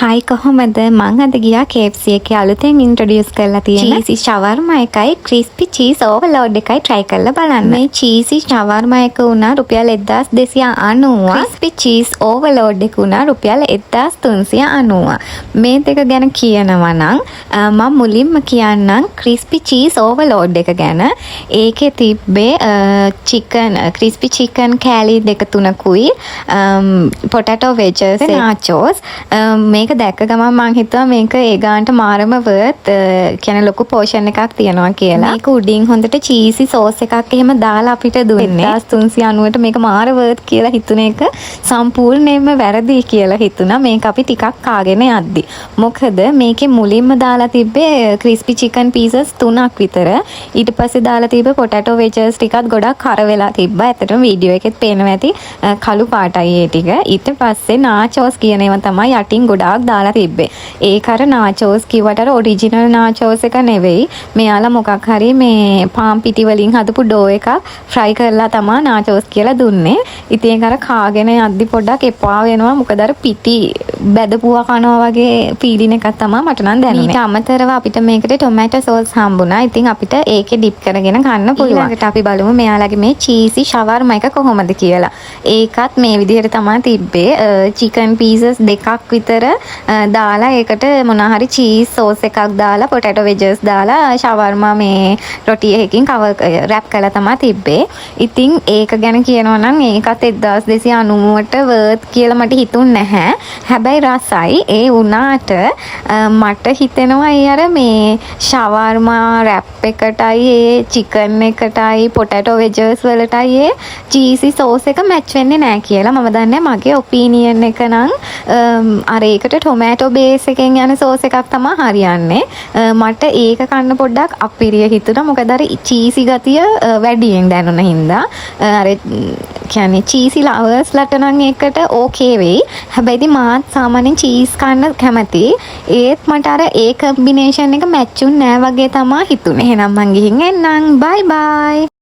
හයි කොහොමද මං අද ගියා KFC එකේ අලුතෙන් ඉන්ට්‍රොඩියුස් කරලා තියෙන චීසි ෂවර්මා එකයි ක්‍රිස්පි චීස් ඕවර්ලෝඩ් එකයි try කරලා බලන්න. මේ චීසි ෂවර්මා එක උනා රුපියල් 1290. ක්‍රිස්පි චීස් ඕවර්ලෝඩ් එක උනා රුපියල් 1390. මේ දෙක ගැන කියනවා නම් මම මුලින්ම කියන්නම් ක්‍රිස්පි චීස් ඕවර්ලෝඩ් එක ගැන. ඒකේ තිබ්බේ චිකන් ක්‍රිස්පි චිකන් කෑලි දෙක තුනකුයි පොටැටෝ වෙජස් nachos මේක දැක්ක ගමන් මං හිතුවා මේක ඒ ගානට මාරම වර්ත් කියන ලොකු පෝෂන් එකක් තියනවා කියලා. මේක උඩින් හොඳට චීසි සෝස් එකක් එහෙම දාලා අපිට දුන්නේ. 1390ට මේක මාර වර්ත් කියලා හිතුන එක සම්පූර්ණයෙන්ම වැරදි කියලා හිතුණා. මේක අපි ටිකක් කාගෙන යද්දි. මොකද මේකේ මුලින්ම දාලා තිබ්බේ ක්‍රිස්පි චිකන් පීසස් 3ක් විතර. ඊට පස්සේ දාලා තිබ්බේ පොටැටෝ වෙජස් ටිකක් ගොඩක් කර වෙලා තිබ්බා. ඇත්තටම වීඩියෝ එකෙත් පේනවා ඇති කළු පාටයි ඒ ටික. ඊට පස්සේ nachos කියන ඒවා තමයි යටින් ගොඩාක් දාලා තිබ්බේ. ඒක අර nachos කිව්වට අර ඔරිජිනල් nachos එක නෙවෙයි. මෙයාලා මොකක් හරි මේ පාම් පිටි වලින් හදපු ඩෝ එකක් ෆ්‍රයි කරලා තමයි nachos කියලා දුන්නේ. ඉතින් ඒක අර කාගෙන යද්දි පොඩ්ඩක් එපා වෙනවා. මොකද අර පිටි බැදපුවා කනවා වගේ ෆීලින් එකක් තමයි මට නම් දැනුනේ. ඊට අමතරව අපිට මේකට ටොමැටෝ සෝස් හම්බුණා. ඉතින් අපිට ඒකේ ඩිප් කරගෙන කන්න පුළුවන්. ඊළඟට අපි බලමු මෙයාලගේ මේ චීසි ෂවර්මා එක කොහොමද කියලා. ඒකත් මේ විදිහට තමයි තිබ්බේ. චිකන් පීසස් දෙකක් විතර දාලා ඒකට මොනවා හරි චීස් සෝස් එකක් දාලා පොටැටෝ වෙජස් දාලා ෂවර්මා මේ රොටි එකකින් රැප් කරලා තමයි තිබ්බේ. ඉතින් ඒක ගැන කියනවා නම් ඒකත් 1290ට වර්ත් කියලා මට හිතුන්නේ නැහැ. හැබැයි රසයි. ඒ වුණාට මට හිතෙනවා ඒ අර මේ ෂවර්මා රැප් එකටයි ඒ චිකන් එකටයි පොටැටෝ වෙජස් වලටයි ඒ චීසි සෝස් එක මැච් වෙන්නේ නැහැ කියලා. මම දන්නේ මගේ ඔපිනියන් එක නම් අර ඒකට ටොමැටෝ බේස් එකෙන් යන සෝස් එකක් තමයි හරියන්නේ. මට ඒක කන්න පොඩ්ඩක් අපිරිය හිතුණා. මොකද අර චීසි ගතිය වැඩියෙන් දැනුණ හින්දා. අර කියන්නේ චීසි ලවර්ස්ලට නම් ඒකට ඕකේ වෙයි. හැබැයි ඉතින් මාත් සාමාන්‍යයෙන් චීස් කන්න කැමතියි. ඒත් මට අර ඒ කම්බිනේෂන් එක මැච් වුන්නේ නැහැ වගේ තමයි හිතුනේ. එහෙනම් මං ගිහින් එන්නම්. බයි බයි.